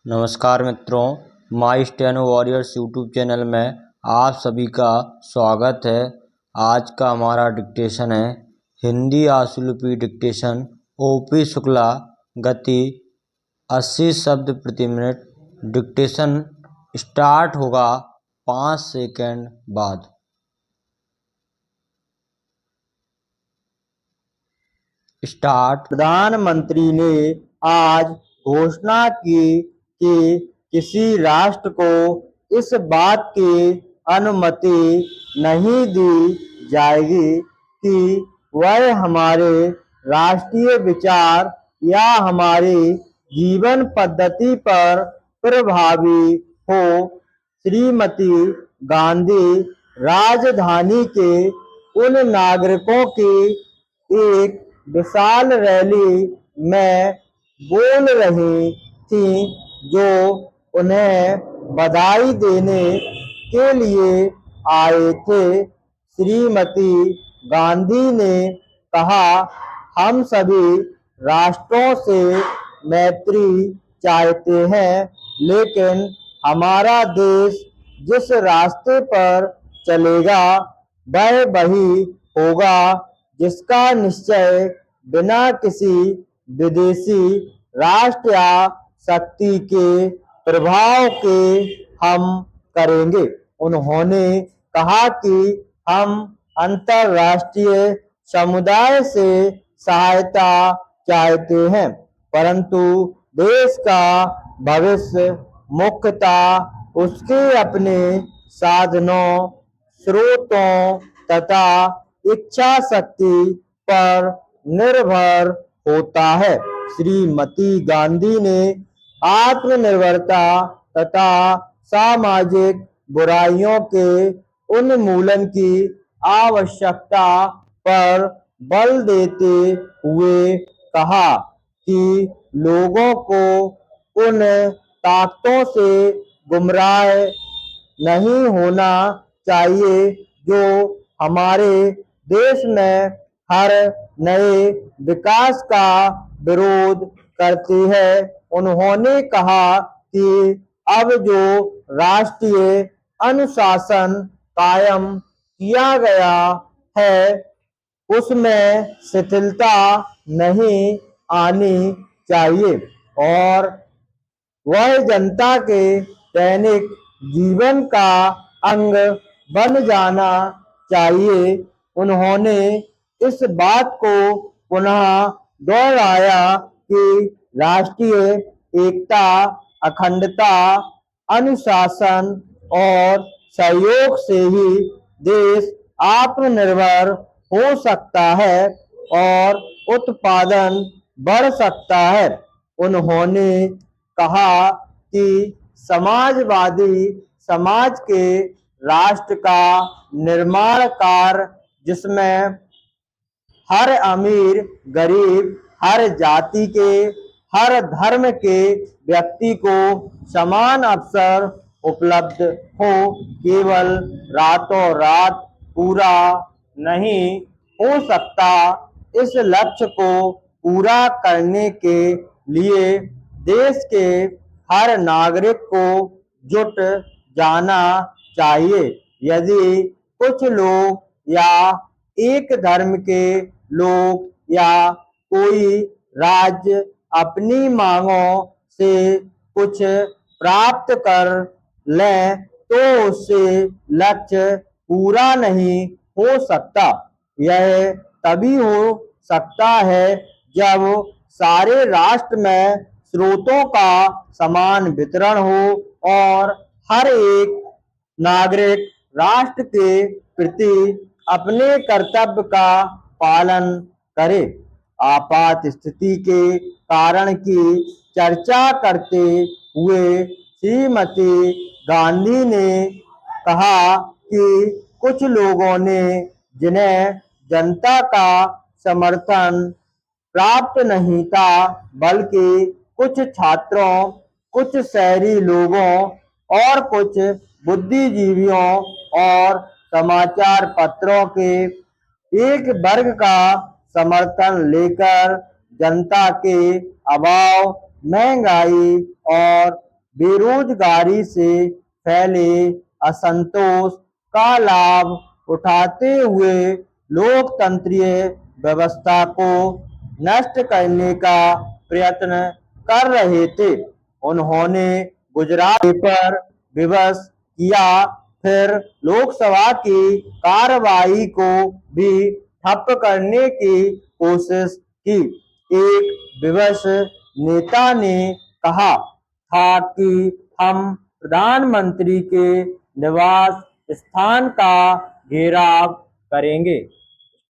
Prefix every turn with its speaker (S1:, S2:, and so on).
S1: नमस्कार मित्रों, माई steno warriors YouTube channel में आप सभी का स्वागत है। आज का हमारा डिक्टेशन है हिंदी आशुलिपि डिक्टेशन ओपी शुक्ला, गति 80 शब्द प्रति मिनट। डिक्टेशन स्टार्ट होगा 5 सेकंड बाद। स्टार्ट।
S2: प्रधानमंत्री ने आज घोषणा की कि किसी राष्ट्र को इस बात की अनुमति नहीं दी जाएगी कि वह हमारे राष्ट्रीय विचार या हमारी जीवन पद्धति पर प्रभावी हो। श्रीमती गांधी राजधानी के उन नागरिकों की एक विशाल रैली में बोल रही थी जो उन्हें बधाई देने के लिए आए थे। श्रीमती गांधी ने कहा, हम सभी राष्ट्रों से मैत्री चाहते हैं, लेकिन हमारा देश जिस रास्ते पर चलेगा वह वही होगा जिसका निश्चय बिना किसी विदेशी राष्ट्र या शक्ति के प्रभाव के हम करेंगे। उन्होंने कहा कि हम अंतर्राष्ट्रीय समुदाय से सहायता चाहते हैं, परंतु देश का भविष्य मुख्यतः उसके अपने साधनों, स्रोतों तथा इच्छा शक्ति पर निर्भर होता है। श्रीमती गांधी ने आत्मनिर्भरता तथा सामाजिक बुराइयों के उन्मूलन की आवश्यकता पर बल देते हुए कहा कि लोगों को उन ताकतों से गुमराह नहीं होना चाहिए जो हमारे देश में हर नए विकास का विरोध करती है। उन्होंने कहा कि अब जो राष्ट्रीय अनुशासन कायम किया गया है उसमें शिथिलता नहीं आनी चाहिए और वह जनता के दैनिक जीवन का अंग बन जाना चाहिए। उन्होंने इस बात को पुनः दोहराया कि राष्ट्रीय एकता, अखंडता, अनुशासन और सहयोग से ही देश आत्मनिर्भर हो सकता है और उत्पादन बढ़ सकता है। उन्होंने कहा कि समाजवादी समाज के राष्ट्र का निर्माण कार्य जिसमें हर अमीर गरीब, हर जाति के, हर धर्म के व्यक्ति को समान अवसर उपलब्ध हो, केवल रातों रात पूरा नहीं हो सकता। इस लक्ष्य को पूरा करने के लिए देश के हर नागरिक को जुट जाना चाहिए। यदि कुछ लोग या एक धर्म के लोग या कोई राज्य अपनी मांगों से कुछ प्राप्त कर ले तो उससे लक्ष्य पूरा नहीं हो सकता। यह तभी हो सकता है जब सारे राष्ट्र में स्रोतों का समान वितरण हो और हर एक नागरिक राष्ट्र के प्रति अपने कर्तव्य का पालन करे। आपात स्थिति के कारण की चर्चा करते हुए श्रीमती गांधी ने कहा कि कुछ लोगों ने जिन्हें जनता का समर्थन प्राप्त नहीं था, बल्कि कुछ छात्रों, कुछ शहरी लोगों और कुछ बुद्धिजीवियों और समाचार पत्रों के एक वर्ग का समर्थन लेकर जनता के अभाव, महंगाई और बेरोजगारी से फैले असंतोष का लाभ उठाते हुए लोकतंत्रीय व्यवस्था को नष्ट करने का प्रयत्न कर रहे थे। उन्होंने गुजरात पर विवश किया, फिर लोकसभा की कार्रवाई को भी ठप करने की कोशिश की। एक विवश नेता ने कहा था कि हम प्रधानमंत्री के निवास स्थान का घेराव करेंगे।